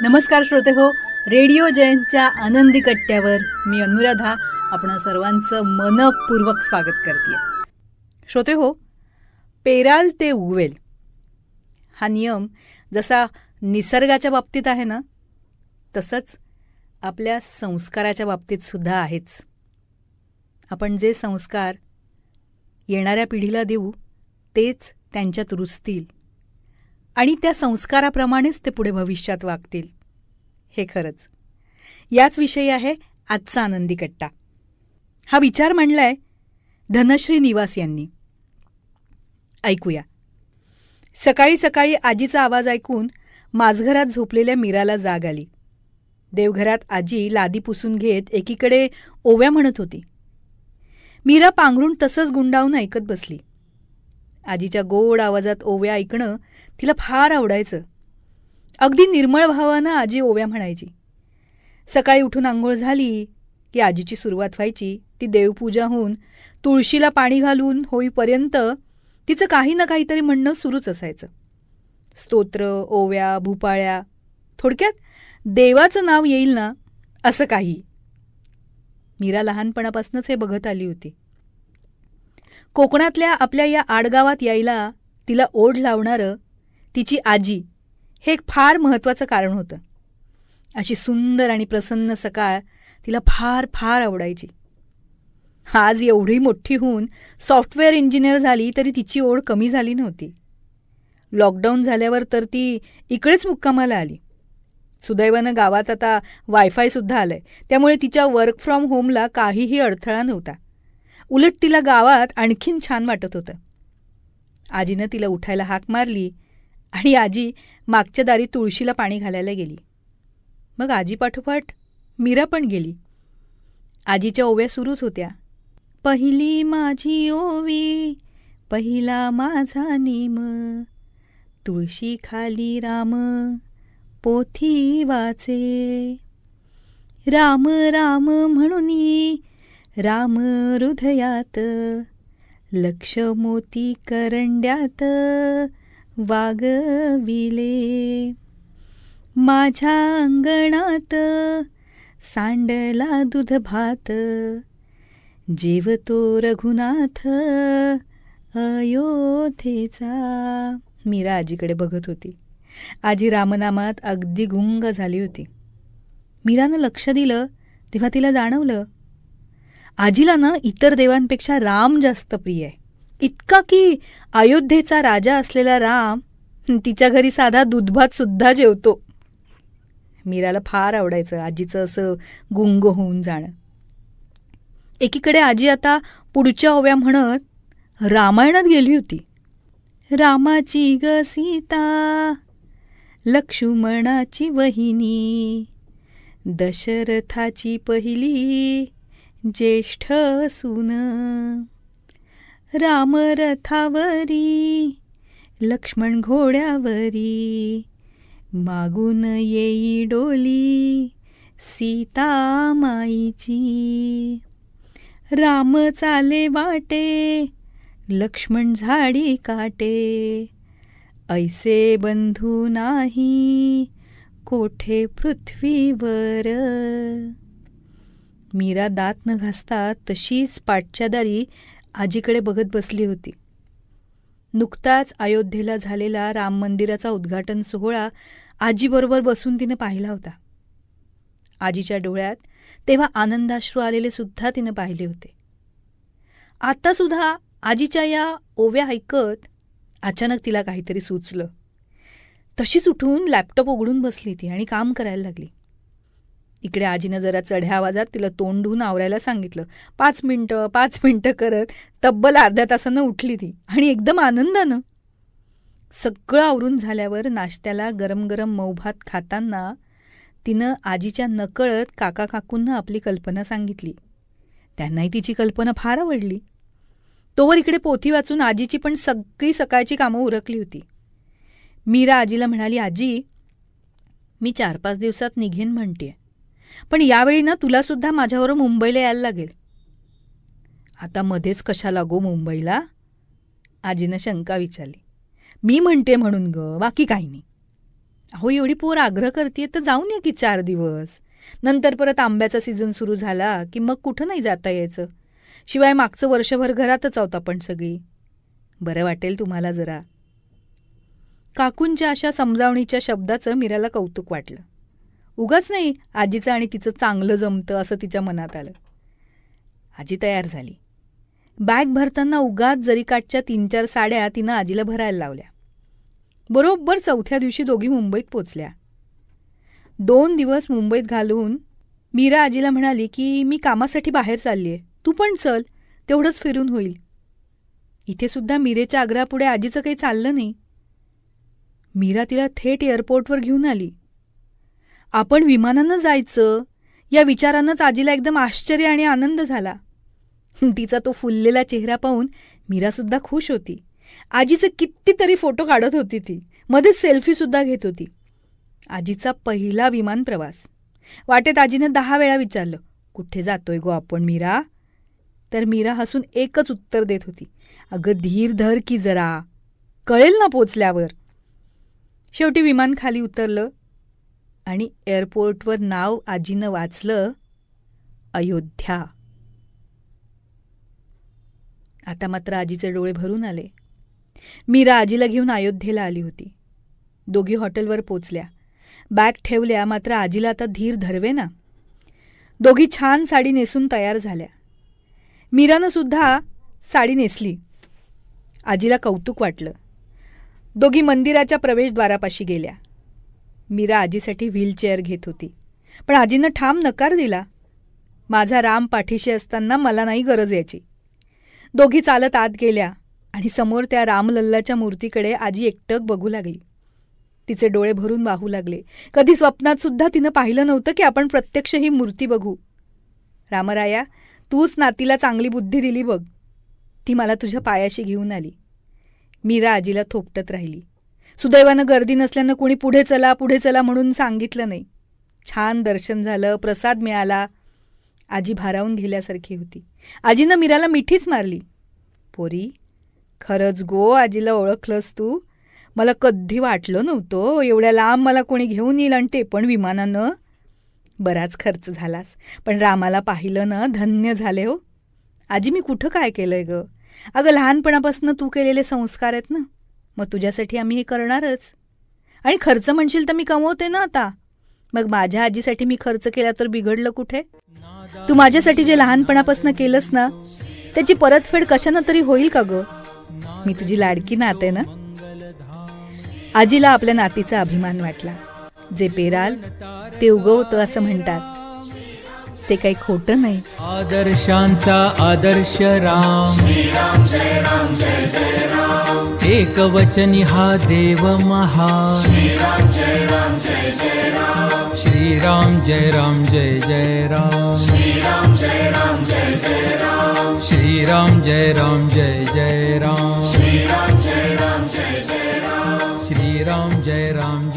नमस्कार श्रोते हो, रेडिओ जयंतच्या आनंदी कट्ट्यावर मी अनुराधा आपण सर्वांचं मनपूर्वक स्वागत करते. श्रोते हो, पेराल ते उगवेल हा नियम जसा निसर्गाच्या बाबतीत आहे ना, तसंच आपल्या संस्काराच्या बाबतीत सुद्धा आहेच. आपण जे संस्कार येणाऱ्या पिढीला देऊ तेच त्यांच्यात रुजतील आणि त्या संस्काराप्रमाणेच ते पुढे भविष्यात वागतील. हे खरंच याच विषयी आहे आजचा आनंदी कट्टा. हा विचार मांडलाय धनश्री निवास यांनी. ऐकूया. सकाळी सकाळी आजीचा आवाज ऐकून माझघरात झोपलेल्या मीराला जाग आली. देवघरात आजी लादी पुसून घेत एकीकडे ओव्या म्हणत होती. मीरा पांघरून तसंच गुंडावून ऐकत बसली. आजीच्या गोड आवाजात ओव्या ऐकणं तिला फार आवडायचं. अगदी निर्मळ भावानं आजी ओव्या म्हणायची. सकाळी उठून आंघोळ झाली की आजीची सुरुवात व्हायची ती देवपूजा होऊन तुळशीला पाणी घालून होईपर्यंत तिचं काही ना काहीतरी म्हणणं सुरूच असायचं. स्तोत्र, ओव्या, भूपाळ्या, थोडक्यात देवाचं नाव येईल ना असं काही. मीरा लहानपणापासूनच हे बघत आली होती. कोकणातल्या आपल्या या आडगावात यायला तिला ओढ लावणारं तिची आजी हे एक फार महत्त्वाचं कारण होतं. अशी सुंदर आणि प्रसन्न सकाळ तिला फार फार आवडायची. आज एवढी मोठी होऊन सॉफ्टवेअर इंजिनियर झाली तरी तिची ओढ कमी झाली नव्हती. लॉकडाऊन झाल्यावर तर ती इकडेच मुक्कामाला आली. सुदैवानं गावात आता वायफायसुद्धा आलंय, त्यामुळे तिच्या वर्क फ्रॉम होमला काहीही अडथळा नव्हता. उलट तिला गावात आणखीन छान वाटत होतं. आजीनं तिला उठायला हाक मारली आणि आजी मागच्या दारी तुळशीला पाणी घालायला गेली. मग आजीपाठोपाठ मीरा पण गेली. आजीच्या ओव्या सुरूच होत्या. पहिली माझी ओवी, पहिला माझा नेम, तुळशी खाली राम, पोथी वाचे, राम राम म्हणूनी राम हृदयात, लक्ष मोती करंड्यात वागविले, माझ्या अंगणात सांडला दूध भात, जेवतो रघुनाथ अयोध्येचा. मीरा आजीकडे बघत होती. आजी रामनामात अगदी गुंग झाली होती. मीरानं लक्ष दिलं तेव्हा तिला जाणवलं आजीला ना इतर देवांपेक्षा राम जास्त प्रिय आहे. इतका की अयोध्येचा राजा असलेला राम तिच्या घरी साधा दूधभात सुद्धा जेवतो. मीराला फार आवडायचं आजीचं असं गुंग होऊन जाणं. एकीकडे आजी आता पुढच्या ओव्या म्हणत रामायणात गेली होती. रामाची ग सीता, लक्ष्मणाची वहिनी, दशरथाची पहिली ज्येष्ठ सून, राम रथावरी, लक्ष्मण घोड्यावरी, मागून येई डोली सीता माईची, राम चाले वाटे, लक्ष्मण झाडी काटे, ऐसे बंधू नाही कोठे पृथ्वीवर. मीरा दात न घासता तशीच पाठच्या दारी आजीकडे बघत बसली होती. नुकताच अयोध्येला झालेला राम मंदिराचा उद्घाटन सोहळा आजीबरोबर बसून तिने पाहिला होता. आजीच्या डोळ्यात तेव्हा आनंदाश्रू आलेले सुद्धा तिने पाहिले होते. आत्तासुद्धा आजीच्या या ओव्या ऐकत अचानक तिला काहीतरी सुचलं. तशीच उठून लॅपटॉप उघडून बसली ती आणि काम करायला लागली. इकडे आजीनं जरा चढ्या आवाजात तिला तोंड धुवून आवरायला सांगितलं. 5 मिनिटं करत तब्बल अर्ध्या तासानं उठली ती आणि एकदम आनंदानं. सगळं आवरून झाल्यावर नाश्त्याला गरम गरम मऊ भात खाताना तिनं आजीच्या नकळत काका काकूंना आपली कल्पना सांगितली. त्यांनाही तिची कल्पना फार आवडली. तोवर इकडे पोथी वाचून आजीची पण सगळी सकाळची कामं उरकली होती. मीरा आजीला म्हणाली, आजी मी 4-5 दिवसात निघेन म्हणतेय, पण यावेळी ना तुलासुद्धा माझ्याबरोबर मुंबईला यायला लागेल. आता मध्येच कशाला गो मुंबईला? आजीनं शंका विचारली. मी म्हणते म्हणून ग, बाकी काही नाही. अहो एवढी पोर आग्रह करते तर जाऊन या की 4 दिवस. नंतर परत आंब्याचा सीझन सुरू झाला की मग कुठं नाही जाता यायचं. शिवाय मागचं वर्षभर घरातच आहोत आपण सगळी. बरं वाटेल तुम्हाला जरा. काकूंच्या अशा समजावणीच्या शब्दाचं मीराला कौतुक वाटलं. उगाच नाही आजीचं आणि तिचं चांगलं जमतं असं तिच्या मनात आलं. आजी तयार झाली. बॅग भरताना उगाच जरीकाठच्या 3-4 साड्या तिनं आजीला भरायला लावल्या. बरोबर 4थ्या दिवशी दोघी मुंबईत पोचल्या. 2 दिवस मुंबईत घालवून मीरा आजीला म्हणाली की मी कामासाठी बाहेर चालली आहे, तू पण चल, तेवढंच फिरून होईल. इथे सुद्धा मीरेच्या आग्रहापुढे आजीचं काही चाललं नाही. मीरा तिला थेट एअरपोर्टवर घेऊन आली. आपण विमानानं जायचं या विचारानंच आजीला एकदम आश्चर्य आणि आनंद झाला. तिचा तो फुललेला चेहरा पाहून मीरासुद्धा खुश होती. आजीचे कितीतरी फोटो काढत होती ती. मध्येच सेल्फीसुद्धा घेत होती. आजीचा पहिला विमान प्रवास. वाटेत आजीनं 10 वेळा विचारलं, कुठे जातोय गो आपण मीरा? तर मीरा हसून एकच उत्तर देत होती, अगं धीर धर की जरा, कळेल ना पोचल्यावर. शेवटी विमान खाली उतरलं आणि एअरपोर्टवर नाव आजीनं वाचलं, अयोध्या. आता मात्र आजीचे डोळे भरून आले. मीरा आजीला घेऊन अयोध्येला आली होती. दोघी हॉटेलवर पोचल्या. बॅग ठेवल्या, मात्र आजीला आता धीर धरवे ना. दोघी छान साडी नेसून तयार झाल्या. मीरानं सुद्धा साडी नेसली. आजीला कौतुक वाटलं. दोघी मंदिराच्या प्रवेशद्वारापाशी गेल्या. मीरा आजीसाठी व्हीलचेअर घेत होती, पण आजीनं ठाम नकार दिला. माझा राम पाठीशी असताना मला नाही गरज याची. दोघी चालत आत गेल्या आणि समोर त्या रामलल्लाच्या मूर्तीकडे आजी एकटक बघू लागली. तिचे डोळे भरून वाहू लागले. कधी स्वप्नात सुद्धा तिनं पाहिलं नव्हतं की आपण प्रत्यक्ष ही मूर्ती बघू. रामराया, तूच नातीला चांगली बुद्धी दिली बघ. ती मला तुझ्या पायाशी घेऊन आली. मीरा आजीला थोपटत राहिली. सुदैवानं गर्दी नसल्यानं कुणी पुढे चला पुढे चला म्हणून सांगितलं नाही. छान दर्शन झालं, प्रसाद मिळाला. आजी भारावून गेल्यासारखी होती. आजीनं मीराला मिठीच मारली. पोरी, खरंच गो आजीला ओळखलंस तू. मला कधी वाटलं नव्हतं एवढ्या लांब मला कोणी घेऊन येईल, आणि ते पण विमानानं. बराच खर्च झालास, पण रामाला पाहिलं ना धन्य झाले हो. आजी मी कुठं काय केलंय ग? अगं लहानपणापासून तू केलेले संस्कार आहेत ना, मग तुझ्यासाठी आम्ही हे करणारच. आणि खर्च म्हणशील तर मी कमवते ना आता. मग माझ्या आजीसाठी मी खर्च केला तर बिघडलं कुठे? तू माझ्यासाठी जे लहानपणापासून केलंस ना त्याची परतफेड कशानं तरी होईल का ग? मी तुझी लाडकी नात आहे ना. आजीला आपल्या नातीचा अभिमान वाटला. जे पेराल ते उगवतं असं म्हणतात, ते काही खोटं नाही. आदर्शांचा आदर्श राम, एक वचनी हा देव महान. श्रीराम जय राम जय जय राम, श्रीराम जय राम जय जय राम, श्रीराम जय राम जय जय राम, श्रीराम जय राम जय जय राम, श्रीराम जय राम जय जय राम, श्रीराम जय राम